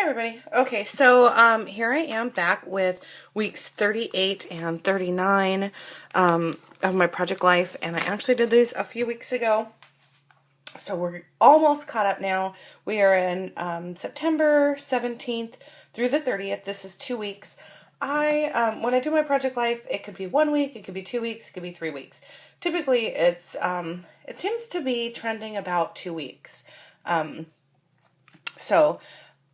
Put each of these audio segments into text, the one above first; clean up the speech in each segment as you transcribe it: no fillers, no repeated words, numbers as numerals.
everybody. Okay, so here I am back with weeks 38 and 39 of my project life, and I actually did these a few weeks ago. So we're almost caught up now. We are in September 17th through the 30th. This is 2 weeks. When I do my project life, it could be 1 week, it could be 2 weeks, it could be 3 weeks. Typically, it seems to be trending about 2 weeks. So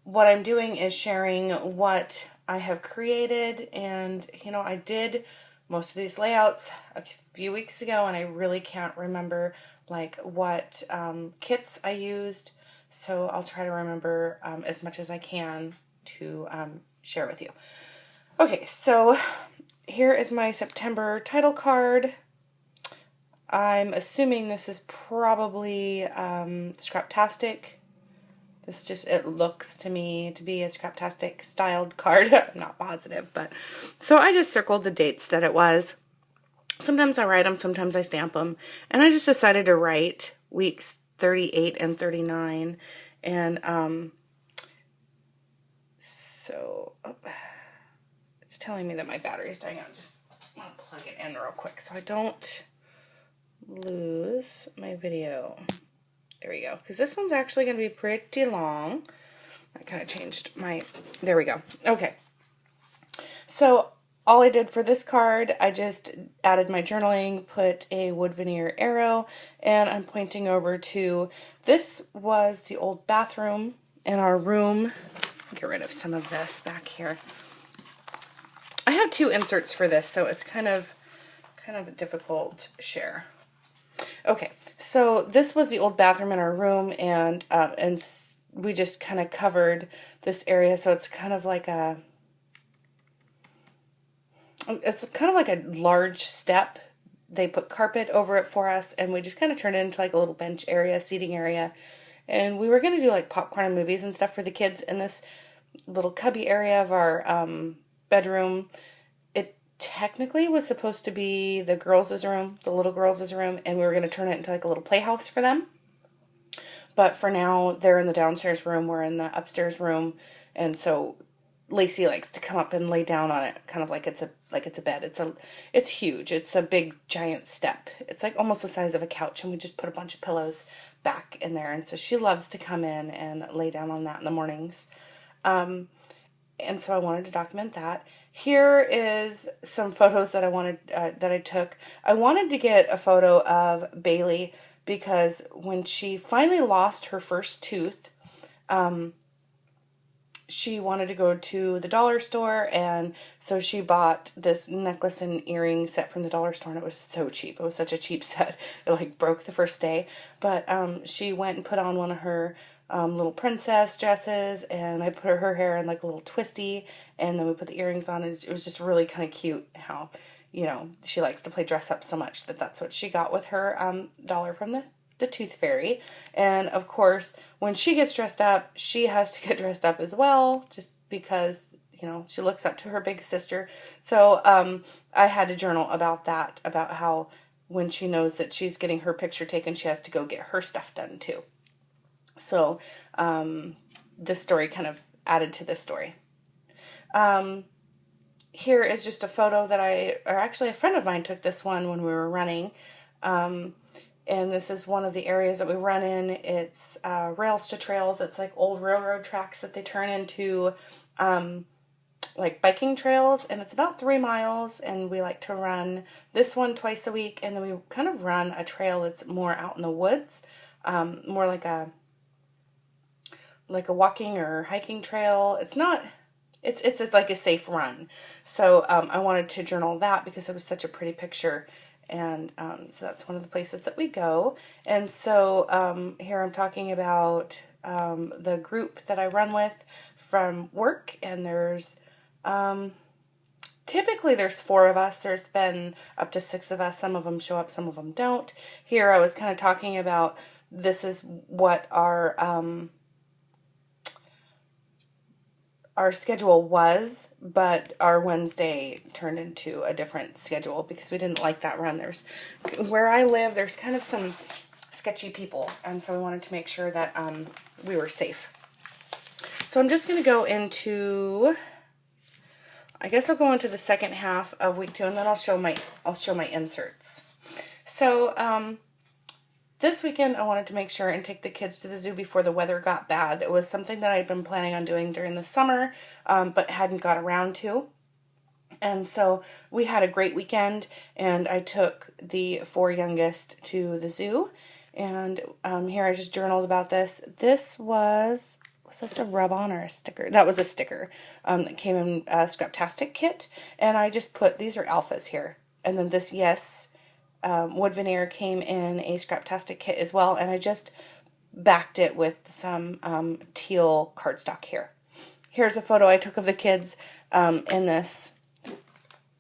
what I'm doing is sharing what I have created, and I did most of these layouts a few weeks ago, and I really can't remember like what kits I used, so I'll try to remember as much as I can to share with you. Okay, so here is my September title card. I'm assuming this is probably Scraptastic. It looks to me to be a Scraptastic styled card. I'm not positive, but so I just circled the dates that it was. Sometimes I write them, sometimes I stamp them, and I just decided to write weeks 38 and 39, and it's telling me that my battery's dying out. Just want to plug it in real quick so I don't lose my video. There we go, because this one's actually going to be pretty long. I kind of changed there we go. Okay. So all I did for this card, I just added my journaling, put a wood veneer arrow, and I'm pointing over to, this was the old bathroom in our room. Get rid of some of this back here. I have two inserts for this, so it's kind of a difficult share. Okay, so this was the old bathroom in our room, and we just kind of covered this area, so it's kind of like a large step. They put carpet over it for us, and we just kind of turned it into like a little bench area, seating area, and we were going to do like popcorn and movies and stuff for the kids in this little cubby area of our bedroom. Technically was supposed to be the girls' room, the little girls' room, and we were going to turn it into like a little playhouse for them. But for now, they're in the downstairs room, we're in the upstairs room, and so Lacey likes to come up and lay down on it, kind of like it's a bed. It's huge. It's a big giant step. It's like almost the size of a couch, and we just put a bunch of pillows back in there, and so she loves to come in and lay down on that in the mornings. And so I wanted to document that. Here is some photos that I took. I wanted to get a photo of Bailey because when she finally lost her first tooth, she wanted to go to the dollar store, and so she bought this necklace and earring set from the dollar store, and it was so cheap. It was such a cheap set. It like broke the first day, but she went and put on one of her little princess dresses, and I put her hair in like a little twisty, and then we put the earrings on, and it was just really kind of cute how, she likes to play dress up so much that's what she got with her dollar from the Tooth Fairy. And of course, when she gets dressed up, she has to get dressed up as well, just because, she looks up to her big sister. So I had to journal about that, about how when she knows that she's getting her picture taken, she has to go get her stuff done too. So this story kind of added to this story. Here is just a photo that actually a friend of mine took this one when we were running. And this is one of the areas that we run in. It's rails to trails. It's like old railroad tracks that they turn into like biking trails. And it's about 3 miles. And we like to run this one twice a week. And then we kind of run a trail that's more out in the woods. More like a walking or hiking trail. It's like a safe run. So I wanted to journal that because it was such a pretty picture. And so that's one of the places that we go. And so here I'm talking about the group that I run with from work. And there's typically there's 4 of us. There's been up to 6 of us. Some of them show up, some of them don't. Here I was kind of talking about, this is what our schedule was, but our Wednesday turned into a different schedule because we didn't like that run. Where I live, there's kind of some sketchy people, and so we wanted to make sure that we were safe. So I'm just going to go into, I guess I'll go into the second half of week 2, and then I'll show my inserts. So this weekend I wanted to make sure and take the kids to the zoo before the weather got bad. It was something that I'd been planning on doing during the summer, but hadn't got around to. And so we had a great weekend, and I took the 4 youngest to the zoo. And here I just journaled about this. This was this a rub-on or a sticker? That was a sticker that came in a Scraptastic kit. And I just put, these are alphas here. And then this Yes wood veneer came in a Scraptastic kit as well. And I just backed it with some teal cardstock here. Here's a photo I took of the kids in this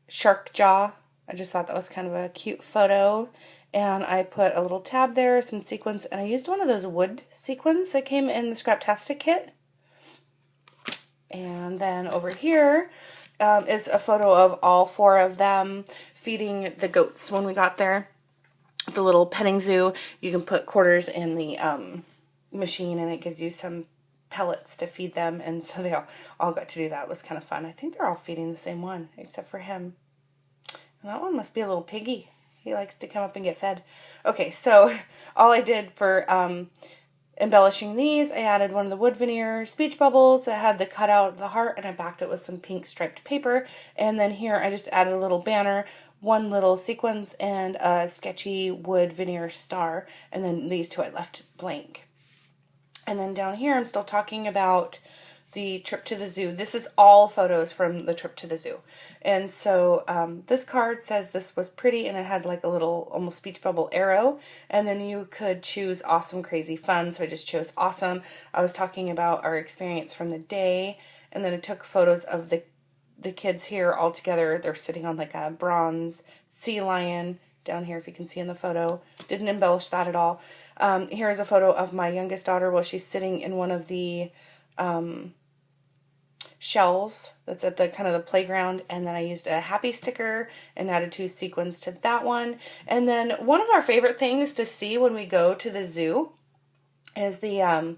shark jaw. I just thought that was kind of a cute photo. And I put a little tab there, some sequins, and I used one of those wood sequins that came in the Scraptastic kit. And then over here is a photo of all 4 of them feeding the goats when we got there. The little petting zoo, you can put quarters in the machine and it gives you some pellets to feed them, and so they all got to do that. It was kind of fun. I think they're all feeding the same one, except for him. And that one must be a little piggy. He likes to come up and get fed. Okay, so all I did for embellishing these, I added one of the wood veneer speech bubbles that had the cutout of the heart, and I backed it with some pink striped paper. And then here I just added a little banner, 1 little sequins, and a sketchy wood veneer star. And then these 2 I left blank. And then down here I'm still talking about the trip to the zoo. This is all photos from the trip to the zoo. And so this card says this was pretty, and it had like a little almost speech bubble arrow. And then you could choose awesome, crazy, fun. So I just chose awesome. I was talking about our experience from the day. And then it took photos of the kids here all together. They're sitting on like a bronze sea lion down here, if you can see in the photo. Didn't embellish that at all. Here's a photo of my youngest daughter while she's sitting in one of the shells that's at the kind of the playground, and then I used a happy sticker and added 2 sequins to that one. And then one of our favorite things to see when we go to the zoo is the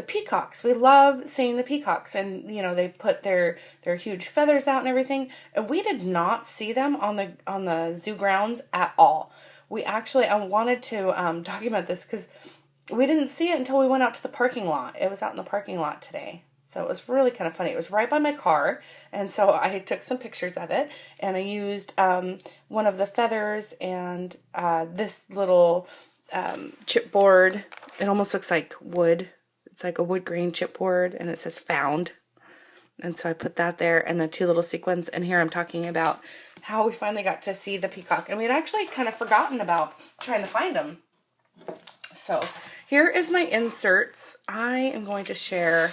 peacocks. We love seeing the peacocks, and you know, they put their huge feathers out and everything, and we did not see them on the zoo grounds at all. We actually, I wanted to document this because we didn't see it until we went out to the parking lot. It was out in the parking lot today. So it was really kind of funny. It was right by my car, and so I took some pictures of it, and I used one of the feathers and this little chipboard. It almost looks like wood. It's like a wood grain chipboard, and it says found. And so I put that there, and the 2 little sequins. And here I'm talking about how we finally got to see the peacock, and we had actually kind of forgotten about trying to find them. So here is my inserts. I am going to share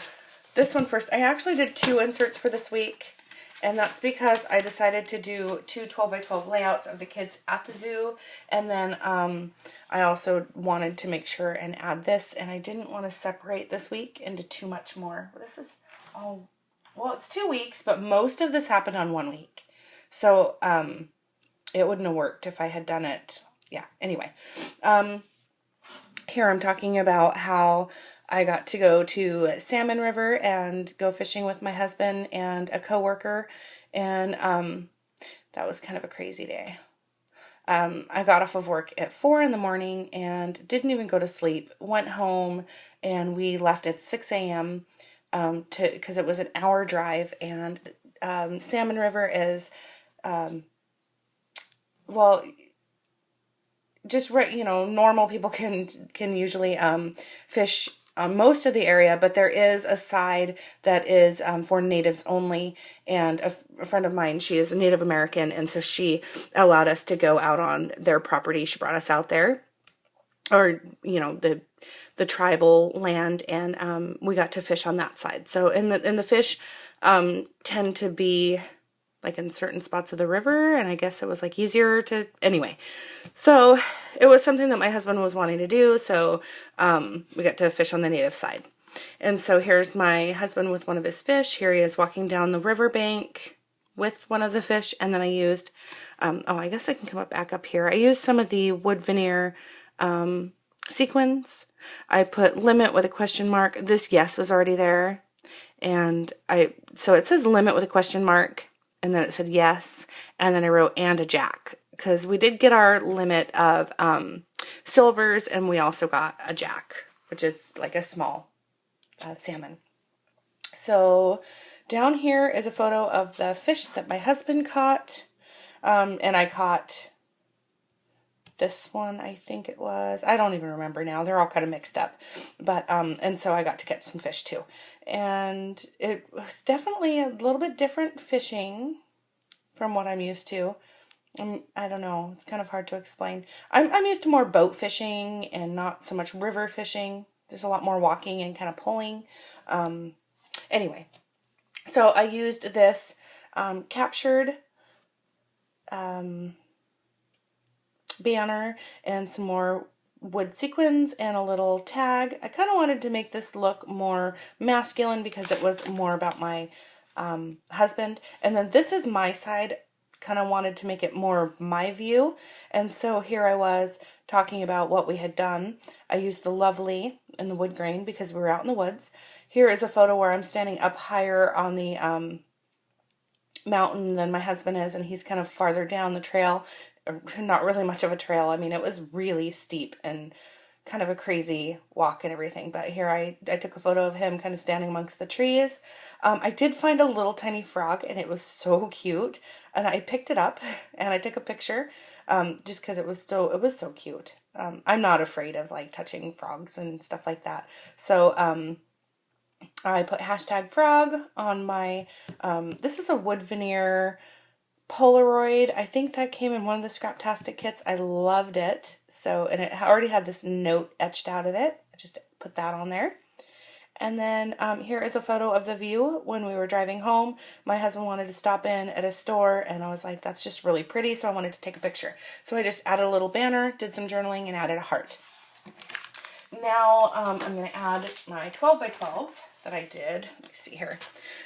this one first. I actually did 2 inserts for this week, and that's because I decided to do 2 12x12 layouts of the kids at the zoo, and then I also wanted to make sure and add this, and I didn't want to separate this week into too much more. This is, oh, well, it's 2 weeks, but most of this happened on 1 week, so it wouldn't have worked if I had done it. Yeah, anyway, here I'm talking about how I got to go to Salmon River and go fishing with my husband and a coworker, and that was kind of a crazy day. I got off of work at 4 in the morning and didn't even go to sleep. Went home, and we left at 6 a.m. Because it was an hour drive, and Salmon River is well, just right, you know, normal people can usually fish most of the area, but there is a side that is for natives only, and a friend of mine, she is a Native American, and so she allowed us to go out on their property. She brought us out there, or, you know, the tribal land, and we got to fish on that side. So and the fish tend to be like in certain spots of the river, and I guess it was like easier to, anyway. So it was something that my husband was wanting to do, so we got to fish on the native side. And so here's my husband with one of his fish. Here he is walking down the riverbank with one of the fish, and then I used, I guess I can come back up here. I used some of the wood veneer sequins. I put limit with a question mark. This yes was already there. And so it says limit with a question mark, and then it said yes, and then I wrote and a jack, because we did get our limit of silvers, and we also got a jack, which is like a small salmon. So down here is a photo of the fish that my husband caught, and I caught this one, I think it was. I don't even remember now. They're all kind of mixed up. But, and so I got to catch some fish too. And it was definitely a little bit different fishing from what I'm used to. I don't know. It's kind of hard to explain. I'm used to more boat fishing and not so much river fishing. There's a lot more walking and kind of pulling. Anyway, so I used this captured banner and some more wood sequins and a little tag. I kind of wanted to make this look more masculine because it was more about my husband. And then this is my side. Kind of wanted to make it more my view. And so here I was talking about what we had done. I used the lovely and the wood grain because we were out in the woods. Here is a photo where I'm standing up higher on the mountain than my husband is, and he's kind of farther down the trail. Not really much of a trail. I mean, it was really steep and kind of a crazy walk and everything. But here I took a photo of him kind of standing amongst the trees. I did find a little tiny frog, and it was so cute. And I picked it up and I took a picture just because it was so cute. I'm not afraid of like touching frogs and stuff like that. So I put hashtag frog on my, this is a wood veneer Polaroid. I think that came in one of the Scraptastic kits. I loved it. So, and it already had this note etched out of it. I just put that on there. And then here is a photo of the view when we were driving home. My husband wanted to stop in at a store, and I was like, that's just really pretty, so I wanted to take a picture. So I just added a little banner, did some journaling, and added a heart. Now I'm going to add my 12 by 12s that I did. Let me see here.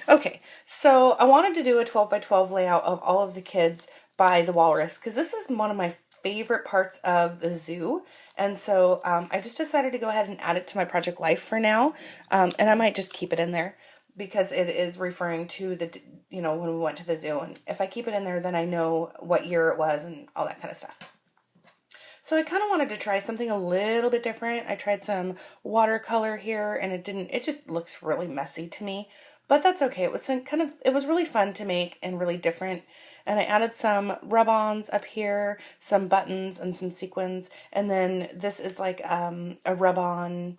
Okay, so I wanted to do a 12 by 12 layout of all of the kids by the walrus, because this is one of my favorite parts of the zoo. And so I just decided to go ahead and add it to my project life for now. And I might just keep it in there because it is referring to the, when we went to the zoo. And if I keep it in there, then I know what year it was and all that kind of stuff. So I kind of wanted to try something a little bit different. I tried some watercolor here, and it just looks really messy to me, but that's okay. It was really fun to make and really different. And I added some rub-ons up here, some buttons and some sequins. And then this is like a rub-on,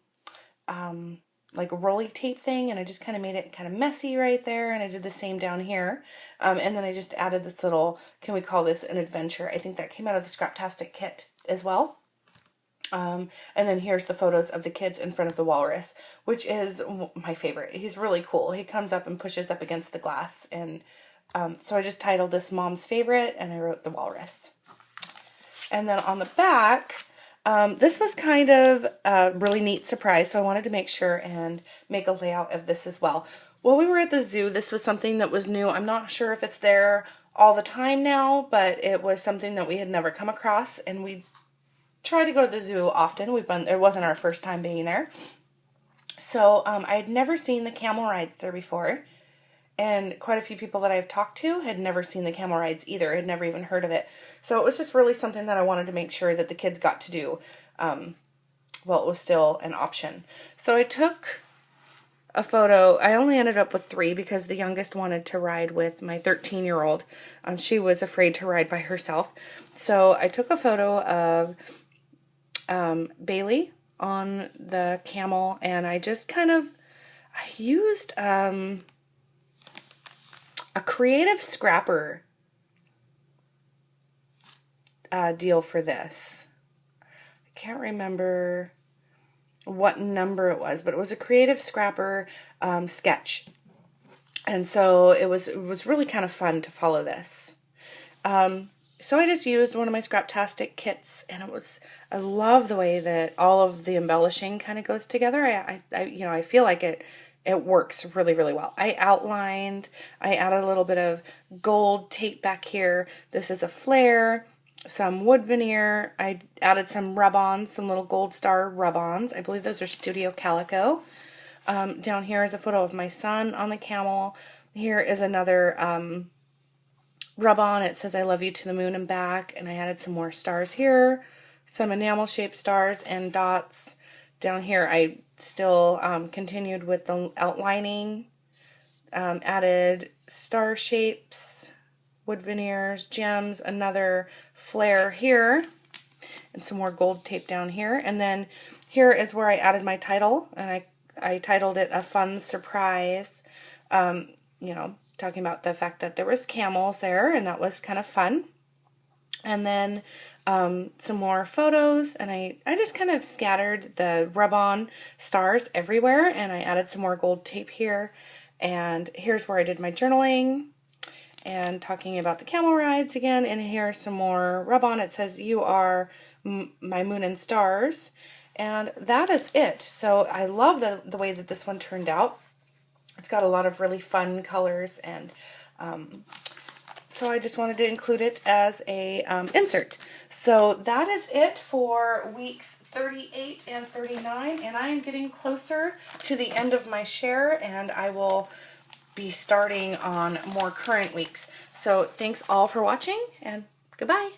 like rolly tape thing. And I just kind of made it kind of messy right there. And I did the same down here. And then I just added this little, can we call this an adventure? I think that came out of the Scraptastic kit as well. And then here's the photos of the kids in front of the walrus, which is my favorite. He's really cool. He comes up and pushes up against the glass. And so I just titled this Mom's Favorite, and I wrote the walrus. And then on the back, this was kind of a really neat surprise, so I wanted to make sure and make a layout of this as well. While we were at the zoo, this was something that was new. I'm not sure if it's there all the time now, but it was something that we had never come across, and we try to go to the zoo often. It wasn't our first time being there. So I had never seen the camel rides there before, and quite a few people that I've talked to had never seen the camel rides either, had never even heard of it. So it was just really something that I wanted to make sure that the kids got to do while it was still an option. So I took a photo. I only ended up with 3 because the youngest wanted to ride with my 13-year-old. She was afraid to ride by herself. So I took a photo of Bailey on the camel, and I just I used a creative scrapper deal for this. I can't remember what number it was, but it was a creative scrapper sketch. And so it was really kind of fun to follow this. So I just used one of my Scraptastic kits, and I love the way that all of the embellishing kind of goes together. I feel like it works really, really well. I added a little bit of gold tape back here. This is a flare, some wood veneer. I added some rub-ons, some little gold star rub-ons. I believe those are Studio Calico. Down here is a photo of my son on the camel. Here is another rub-on. It says I love you to the moon and back, and I added some more stars here, some enamel shaped stars and dots. Down here I still continued with the outlining, added star shapes, wood veneers, gems, another flare here, and some more gold tape down here. And then here is where I added my title, and I titled it A Fun Surprise, you know, talking about the fact that there was camels there, and that was kind of fun. And then some more photos, and I just kind of scattered the rub-on stars everywhere, and I added some more gold tape here. And here's where I did my journaling and talking about the camel rides again. And here's some more rub-on. It says, you are my moon and stars. And that is it. So I love the way that this one turned out. It's got a lot of really fun colors, and so I just wanted to include it as a insert. So that is it for weeks 38 and 39, and I am getting closer to the end of my share, and I will be starting on more current weeks. So thanks all for watching, and goodbye.